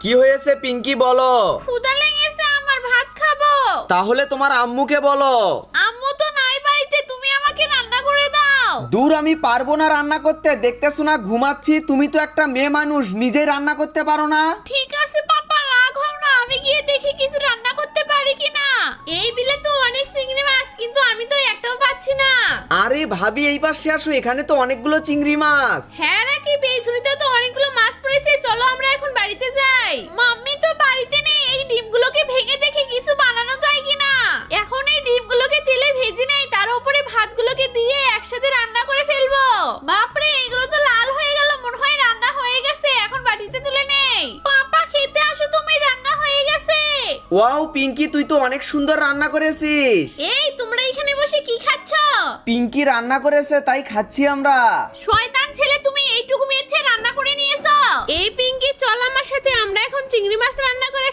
কি হয়েছে পিঙ্কি বলো। ক্ষুধা লেগেছে আমার, ভাত খাবো। তাহলে তোমার আম্মুকে বলো। আম্মু তো নাই বাড়িতে, তুমি আমাকে রান্না করে দাও। দূর, আমি পারবো না রান্না করতে, দেখতেছো না ঘুমাচ্ছি। তুমি তো একটা মেয়ে মানুষ, নিজেই রান্না করতে পারো না। ঠিক আছে পাপা, রাগ হও না, আমি গিয়ে দেখি কিছু রান্না করতে পারি কিনা। এই বিলে তো অনেক চিংড়ি মাছ, কিন্তু আমি তো একটাও পাচ্ছি না। আরে ভাবি, এই পাশে আসো, এখানে তো অনেকগুলো চিংড়ি মাছ। হ্যাঁ নাকি, পেছনেতে তো অনেকগুলো মাছ পড়েছে, চলো আমরা এখন বাড়িতে যাই। মাম্মি তো বাড়িতে নেই, এই ডিমগুলোকে ভেঙে দেখি কিছু বানানো যায় কিনা। এখন এই ডিমগুলোকে তেলে ভেজে নেই, তার উপরে ভাতগুলোকে দিয়ে একসাথে রান্না করে ফেলবো। বাপরে, এগুলো তো লাল হয়ে গেল, মনে হয় রান্না হয়ে গেছে। এখন বাড়িতে তুলে নেই। পাপা খেতে আসো তুমি, রান্না হয়ে গেছে। ওয়াও পিঙ্কি, তুই তো অনেক সুন্দর রান্না করেছিস। এই তোমরা এখানে বসে কি খাচ্ছ? পিঙ্কি রান্না করেছে, তাই খাচ্ছি আমরা। শয়তান ছেলে, তুমি এইটুকু মেয়েছে রান্না করে নিয়েছো। এই পিঙ্কি, চল আমার সাথে, আমরা এখন চিংড়ি মাছ রান্না করে